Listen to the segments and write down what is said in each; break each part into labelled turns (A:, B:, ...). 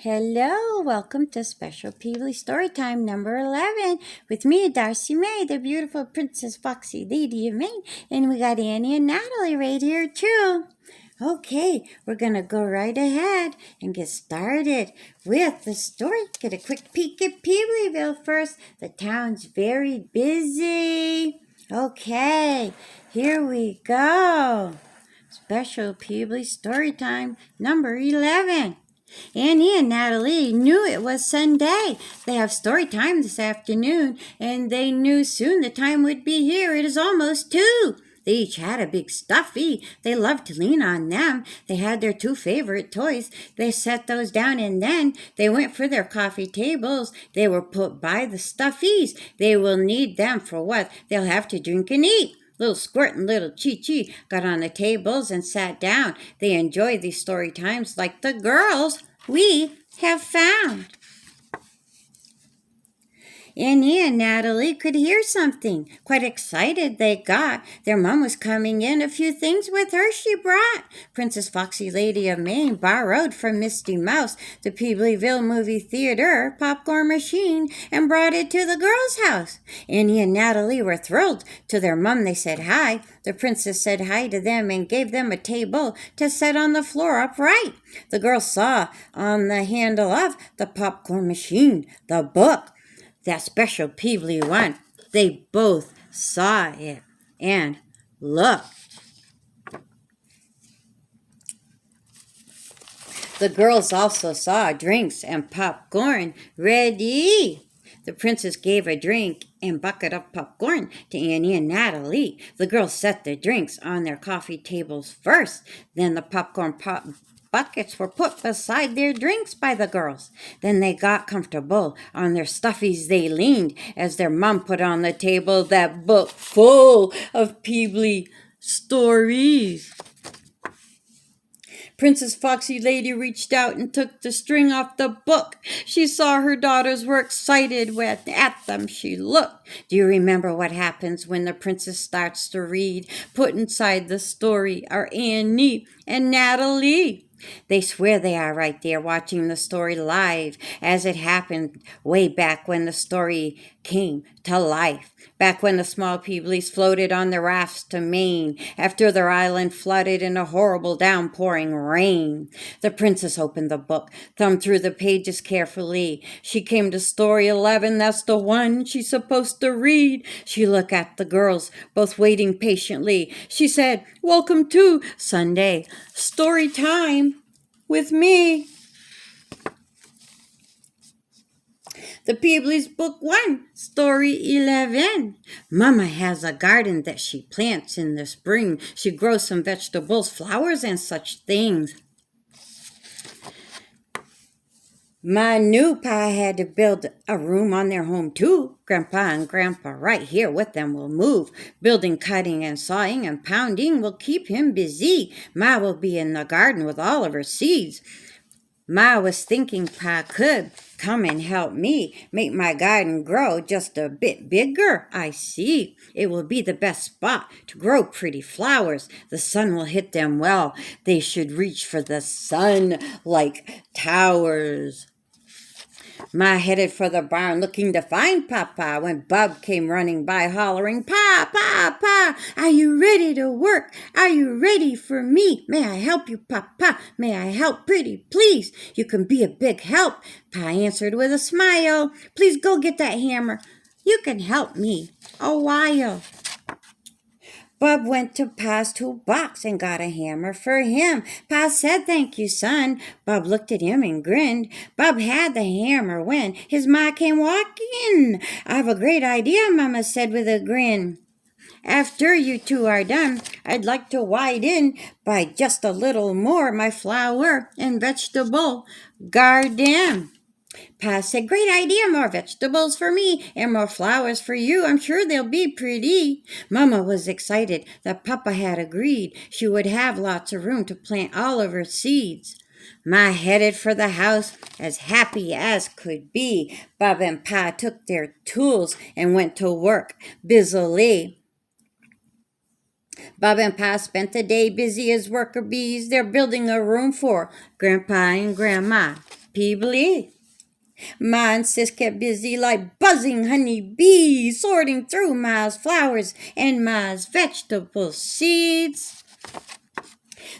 A: Hello, welcome to Special Peably Storytime number 11 with me, Darcy May, the beautiful Princess Foxy Lady of Maine, and we got Annie and Natalie right here too. Okay, we're gonna go right ahead and get started with the story. Get a quick peek at Peablyville first. The town's very busy. Okay, here we go. Special Peably Storytime number 11. Annie and Natalie knew it was Sunday. They have story time this afternoon, and they knew soon the time would be here. It is almost 2. They each had a big stuffy. They loved to lean on them. They had their 2 favorite toys. They set those down, and then they went for their coffee tables. They were put by the stuffies. They will need them for what? They'll have to drink and eat. Little Squirt and Little Chi-Chi got on the tables and sat down. They enjoyed these story times like the girls we have found. Annie and Natalie could hear something. Quite excited they got. Their mom was coming in. A few things with her she brought. Princess Foxy Lady of Maine borrowed from Misty Mouse the Peablyville movie theater popcorn machine and brought it to the girls' house. Annie and Natalie were thrilled. To their mom they said hi. The princess said hi to them and gave them a table to set on the floor upright. The girls saw on the handle of the popcorn machine the book. That special Peably one. They both saw it and looked. The girls also saw drinks and popcorn ready. The princess gave a drink and bucket of popcorn to Annie and Natalie. The girls set their drinks on their coffee tables first. Then the popcorn buckets were put beside their drinks by the girls. Then they got comfortable. On their stuffies they leaned as their mom put on the table that book full of Peably stories. Princess Foxy Lady reached out and took the string off the book. She saw her daughters were excited at them. She looked. Do you remember what happens when the princess starts to read? Put inside the story are Annie and Natalie. They swear they are right there watching the story live as it happened way back when the story came to life. Back when the small Peableys floated on the rafts to Maine after their island flooded in a horrible downpouring rain. The princess opened the book, thumbed through the pages carefully. She came to story 11. That's the one she's supposed to read. She looked at the girls, both waiting patiently. She said, "Welcome to Sunday Story Time with me." The Peably's Book 1, Story 11. Mama has a garden that she plants in the spring. She grows some vegetables, flowers, and such things. My new pa had to build a room on their home too. Grandpa and Grandpa right here with them will move. Building, cutting, and sawing and pounding will keep him busy. Ma will be in the garden with all of her seeds. Ma was thinking Pa could come and help me make my garden grow just a bit bigger. I see. It will be the best spot to grow pretty flowers. The sun will hit them well. They should reach for the sun like towers. Ma headed for the barn looking to find Papa when Bub came running by hollering, "Pa, Pa, Pa, are you ready to work? Are you ready for me? May I help you, Papa? May I help pretty, please? You can be a big help." Pa answered with a smile, "Please go get that hammer. You can help me a while." Bub went to Pa's toolbox and got a hammer for him. Pa said, "Thank you, son." Bub looked at him and grinned. Bub had the hammer when his ma came walking. "I've a great idea," Mama said with a grin. "After you two are done, I'd like to widen by just a little more my flower and vegetable garden." Pa said, "Great idea, more vegetables for me and more flowers for you. I'm sure they'll be pretty." Mama was excited that Papa had agreed she would have lots of room to plant all of her seeds. Ma headed for the house as happy as could be. Bob and Pa took their tools and went to work busily. Bob and Pa spent the day busy as worker bees. They're building a room for Grandpa and Grandma Peably. Ma and Sis kept busy like buzzing honey bees, sorting through Ma's flowers and Ma's vegetable seeds.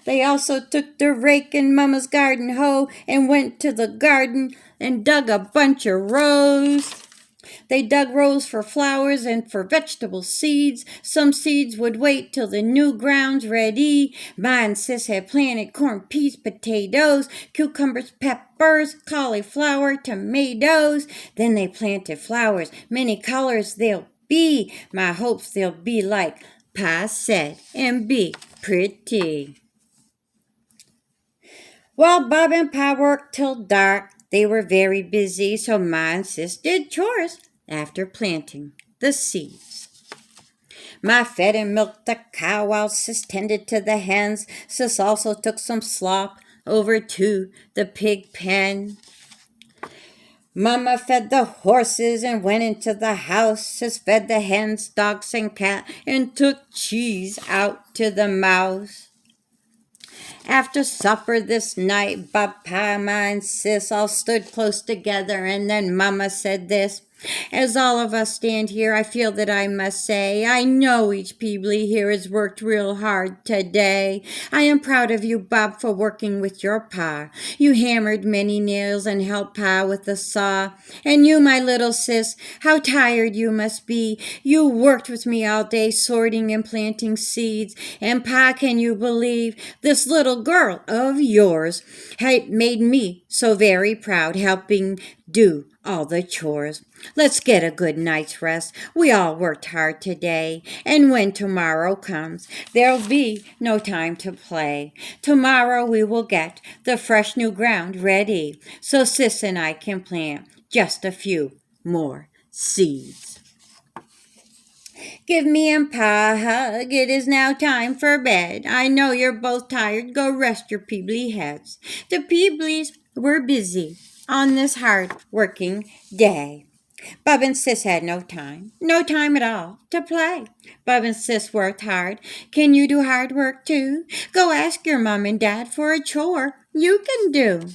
A: They also took the rake and Mama's garden hoe and went to the garden and dug a bunch of rows. They dug rows for flowers and for vegetable seeds. Some seeds would wait till the new ground's ready. Ma and Sis had planted corn, peas, potatoes, cucumbers, peppers, cauliflower, tomatoes. Then they planted flowers, many colors they'll be. My hopes they'll be like Pa said and be pretty. Well, Bob and Pa worked till dark. They were very busy, so Ma and Sis did chores after planting the seeds. Ma fed and milked the cow while Sis tended to the hens. Sis also took some slop over to the pig pen. Mama fed the horses and went into the house. Sis fed the hens, dogs, and cat and took cheese out to the mouse. After supper this night, Papa, Ma, and Sis all stood close together, and then Mama said this. As all of us stand here, I feel that I must say, I know each Peably here has worked real hard today. I am proud of you, Bob, for working with your Pa. You hammered many nails and helped Pa with the saw. And you, my little sis, how tired you must be. You worked with me all day, sorting and planting seeds. And Pa, can you believe this little girl of yours made me so very proud, helping do all the chores. Let's get a good night's rest. We all worked hard today, and when tomorrow comes, there'll be no time to play. Tomorrow we will get the fresh new ground ready, so Sis and I can plant just a few more seeds. Give me and Pa a hug. It is now time for bed. I know you're both tired. Go rest your Peably heads. The Peableys were busy on this hard-working day. Bob and Sis had no time at all to play. Bob and Sis worked hard. Can you do hard work too? Go ask your mom and dad for a chore you can do.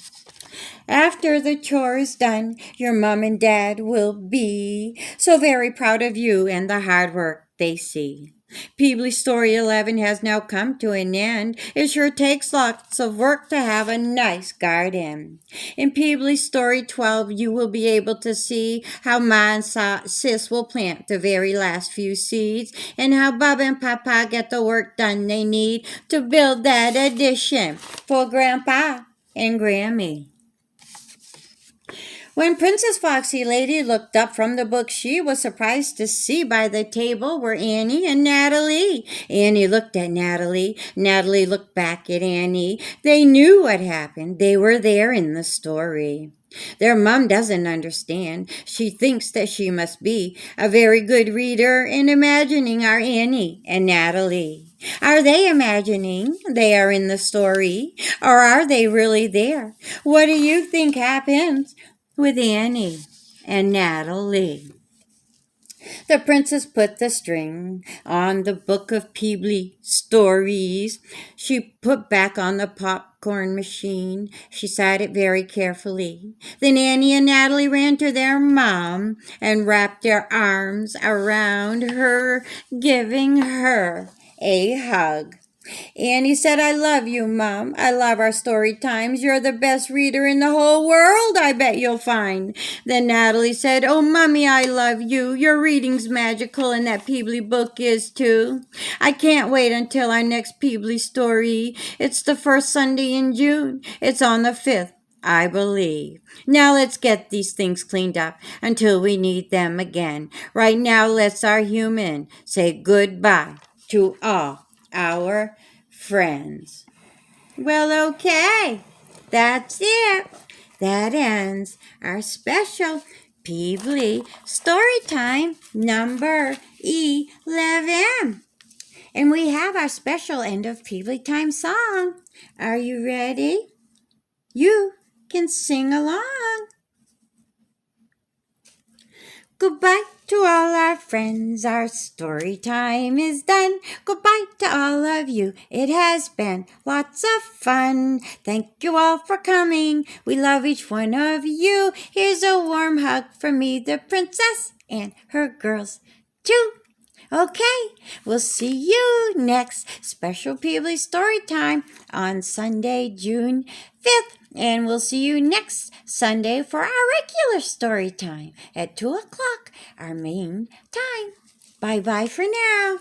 A: After the chore is done, your mom and dad will be so very proud of you and the hard work they see. Peably Story 11 has now come to an end. It sure takes lots of work to have a nice garden. In Peably Story 12, you will be able to see how Ma and Sis will plant the very last few seeds and how Bob and Papa get the work done they need to build that addition for Grandpa and Grammy. When Princess Foxy Lady looked up from the book, she was surprised to see by the table were Annie and Natalie. Annie looked at Natalie. Natalie looked back at Annie. They knew what happened. They were there in the story. Their mom doesn't understand. She thinks that she must be a very good reader and imagining our Annie and Natalie. Are they imagining they are in the story, or are they really there? What do you think happens with Annie and Natalie? The princess put the string on the book of Peably stories. She put back on the popcorn machine. She sat it very carefully. Then Annie and Natalie ran to their mom and wrapped their arms around her, giving her a hug. Annie said, I love you, Mom. I love our story times. You're the best reader in the whole world, I bet you'll find. Then Natalie said, oh, Mommy, I love you. Your reading's magical, and that Peably book is too. I can't wait until our next Peably story. It's the first Sunday in June. It's on the 5th. I believe. Now let's get these things cleaned up until we need them again. Right now, let's our human say goodbye to all our friends. Well, okay, that's it. That ends our special Peably Storytime number 11. And we have our special end of Peably Time song. Are you ready? You can sing along. Goodbye to To all our friends, our story time is done. Goodbye to all of you. It has been lots of fun. Thank you all for coming. We love each one of you. Here's a warm hug from me, the princess, and her girls, too. Okay, we'll see you next special Peably story time on Sunday, June 5th. And we'll see you next Sunday for our regular story time at 2 o'clock, our main time. Bye-bye for now.